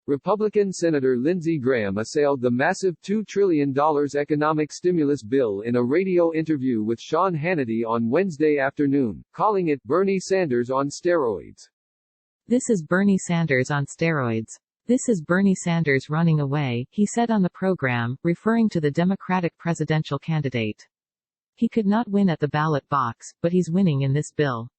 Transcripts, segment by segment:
Republican Senator Lindsey Graham assailed the massive $2 trillion economic stimulus bill in a radio interview with Sean Hannity on Wednesday afternoon, calling it Bernie Sanders on steroids. This is Bernie Sanders on steroids. This is Bernie Sanders running away, he said on the program, referring to the Democratic presidential candidate. He could not win at the ballot box, but he's winning in this bill.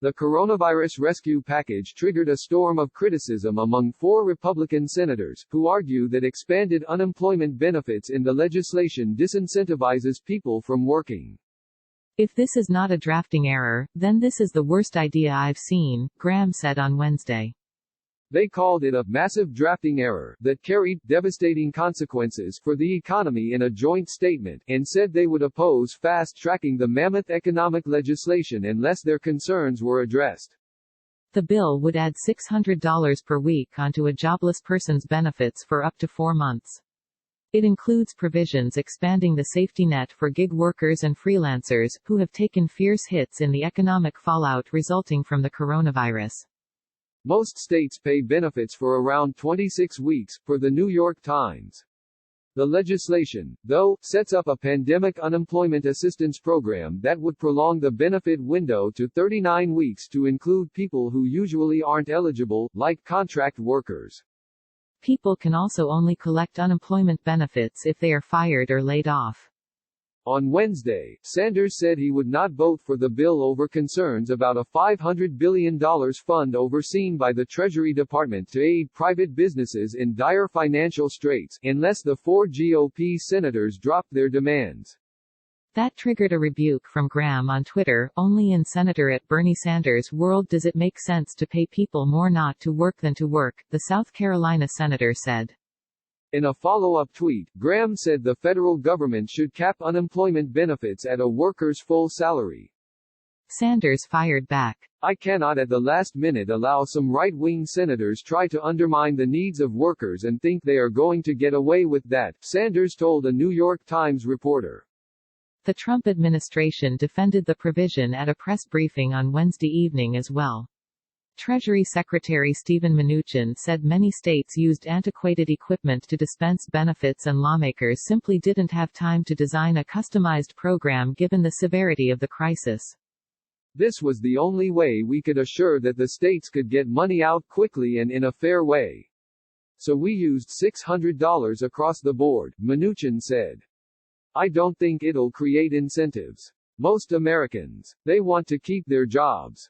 The coronavirus rescue package triggered a storm of criticism among 4 Republican senators, who argue that expanded unemployment benefits in the legislation disincentivizes people from working. If this is not a drafting error, then this is the worst idea I've seen, Graham said on Wednesday. They called it a massive drafting error that carried devastating consequences for the economy in a joint statement, and said they would oppose fast-tracking the mammoth economic legislation unless their concerns were addressed. The bill would add $600 per week onto a jobless person's benefits for up to 4 months. It includes provisions expanding the safety net for gig workers and freelancers, who have taken fierce hits in the economic fallout resulting from the coronavirus. Most states pay benefits for around 26 weeks, per the New York Times. The legislation, though, sets up a pandemic unemployment assistance program that would prolong the benefit window to 39 weeks to include people who usually aren't eligible, like contract workers. People can also only collect unemployment benefits if they are fired or laid off. On Wednesday, Sanders said he would not vote for the bill over concerns about a $500 billion fund overseen by the Treasury Department to aid private businesses in dire financial straits, unless the 4 GOP senators dropped their demands. That triggered a rebuke from Graham on Twitter. Only in Senator @Bernie Sanders' world does it make sense to pay people more not to work than to work, the South Carolina senator said. In a follow-up tweet, Graham said the federal government should cap unemployment benefits at a worker's full salary. Sanders fired back. I cannot at the last minute allow some right-wing senators try to undermine the needs of workers and think they are going to get away with that, Sanders told a New York Times reporter. The Trump administration defended the provision at a press briefing on Wednesday evening as well. Treasury Secretary Steven Mnuchin said many states used antiquated equipment to dispense benefits and lawmakers simply didn't have time to design a customized program given the severity of the crisis. This was the only way we could assure that the states could get money out quickly and in a fair way. So we used $600 across the board, Mnuchin said. I don't think it'll create incentives. Most Americans, they want to keep their jobs.